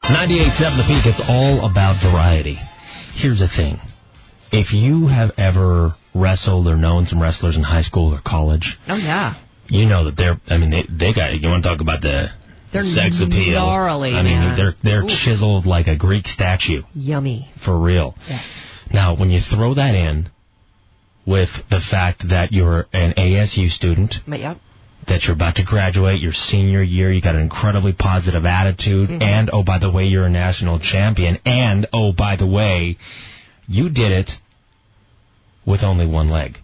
98.7 The Peak, it's all about variety. Here's the thing. If you have ever wrestled or known some wrestlers in high school or college... Oh, yeah. You know that they got... You want to talk about the sex appeal? They're gnarly, they're chiseled like a Greek statue. Yummy. For real. Yeah. Now, when you throw that in with the fact that you're an ASU student... Yep. That you're about to graduate, your senior year, you got an incredibly positive attitude, and, oh, by the way, you're a national champion, and, oh, by the way, you did it with only one leg.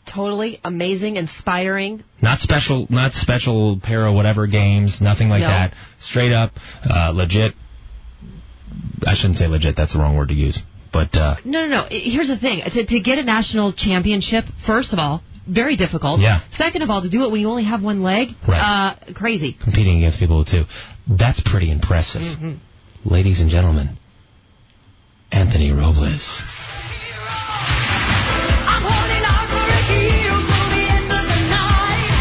Totally amazing, inspiring. Not special para whatever games, nothing like that. Straight up, legit. I shouldn't say legit, that's the wrong word to use. But No. Here's the thing. To get a national championship, first of all, very difficult. Yeah. Second of all, to do it when you only have one leg, crazy. Competing against people, too. That's pretty impressive. Ladies and gentlemen, Anthony Robles. I'm holding out for a hero till the end of the night.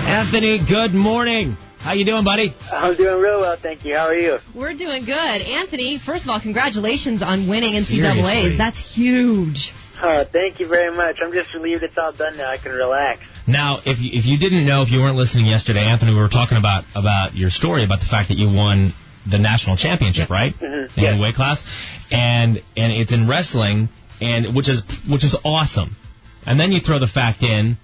Anthony, good morning. How you doing, buddy? I'm doing real well, thank you. How are you? We're doing good. Anthony, first of all, congratulations on winning NCAAs. Seriously. That's huge. Thank you very much. I'm just relieved it's all done now. I can relax. Now, if you didn't know, if you weren't listening yesterday, Anthony, we were talking about your story, about the fact that you won the national championship, right? Mm-hmm. In weight class, and it's in wrestling, and which is awesome. And then you throw the fact in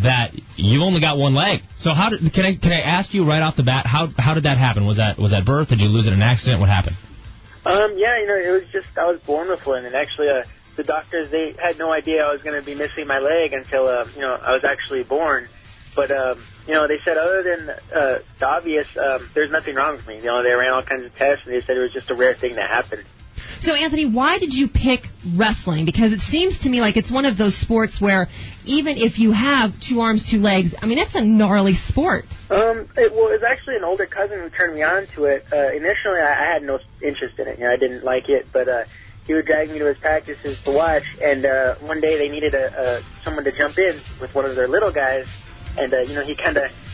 that you only got one leg. So can I ask you right off the bat, how did that happen? Was that birth? Did you lose it in an accident? What happened? Yeah, it was just I was born with one, and actually the doctors, they had no idea I was going to be missing my leg until I was actually born. But they said other than the obvious, there's nothing wrong with me. They ran all kinds of tests, and they said it was just a rare thing that happened. So, Anthony, why did you pick wrestling? Because it seems to me like it's one of those sports where even if you have two arms, two legs, it's a gnarly sport. It was actually an older cousin who turned me on to it. Initially, I had no interest in it. I didn't like it, but he would drag me to his practices to watch. And one day they needed someone to jump in with one of their little guys, and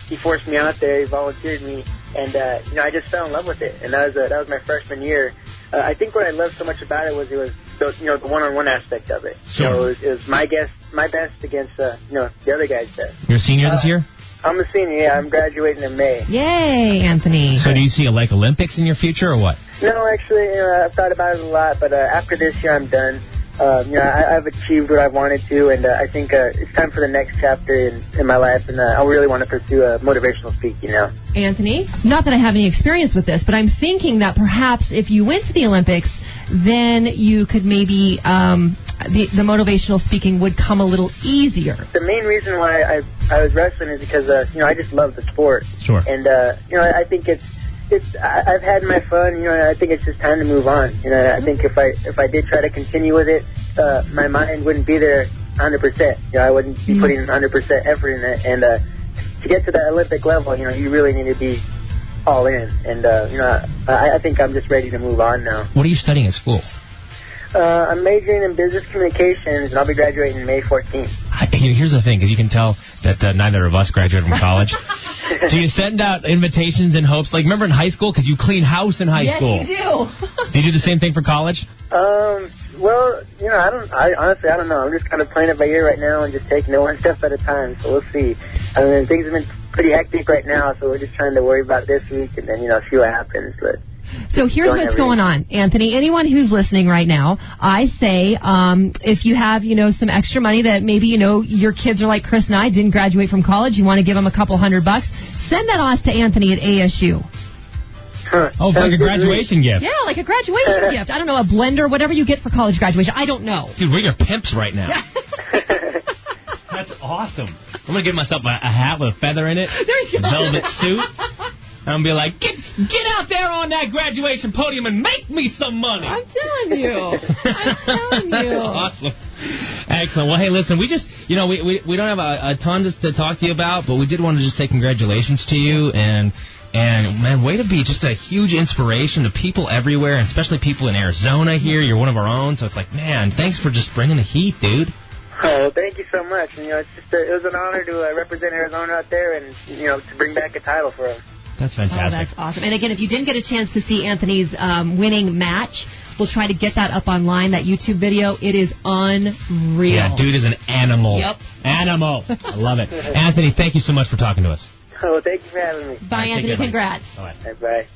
he forced me out there. He volunteered me, and I just fell in love with it. And that was my freshman year. I think what I loved so much about it was the one-on-one aspect of it. Sure. It was my best against the other guy's best. You're a senior this year? I'm a senior. Yeah, I'm graduating in May. Yay, Anthony! So do you see Olympics in your future or what? No, actually, I've thought about it a lot, but after this year, I'm done. I've achieved what I wanted to, and I think it's time for the next chapter in my life, and I really want to pursue motivational speaking now. Anthony, not that I have any experience with this, but I'm thinking that perhaps if you went to the Olympics, then you could maybe the motivational speaking would come a little easier. The main reason why I was wrestling is because I just love the sport. Sure. And I think I've had my fun. I think it's just time to move on. I think if I did try to continue with it, my mind wouldn't be there 100%. I wouldn't be putting 100% effort in it. And to get to that Olympic level, you really need to be all in. And I think I'm just ready to move on now. What are you studying at school? I'm majoring in business communications, and I'll be graduating May 14th. Here's the thing, because you can tell that neither of us graduated from college. Do you send out invitations in hopes, remember in high school? Because you clean house in high school. Yes, you do. Do you do the same thing for college? Well, I honestly don't know. I'm just kind of playing it by ear right now and just taking it one step at a time. So we'll see. Things have been pretty hectic right now, so we're just trying to worry about this week and then, see what happens. But so here's what's going on, Anthony. Anyone who's listening right now, I say if you have, some extra money that maybe, your kids are like Chris and I, didn't graduate from college, you want to give them a couple $100, send that off to Anthony at ASU. Huh. Oh, like a graduation gift. Yeah, like a graduation gift. I don't know, a blender, whatever you get for college graduation. I don't know. Dude, we're your pimps right now. That's awesome. I'm going to give myself a hat with a feather in it. There you go. A velvet suit. I'm be like, get out there on that graduation podium and make me some money. I'm telling you. Awesome. Excellent. Well, hey, listen, we just, we don't have a ton to talk to you about, but we did want to just say congratulations to you, and man, way to be just a huge inspiration to people everywhere, and especially people in Arizona here. You're one of our own, so it's like, man, thanks for just bringing the heat, dude. Oh, thank you so much. It's just it was an honor to represent Arizona out there and, to bring back a title for them. That's fantastic. Oh, that's awesome. And again, if you didn't get a chance to see Anthony's winning match, we'll try to get that up online, that YouTube video. It is unreal. Yeah, dude is an animal. Yep. Animal. I love it. Anthony, thank you so much for talking to us. Oh, thank you for having me. Bye, Anthony. Congrats. Bye. Bye.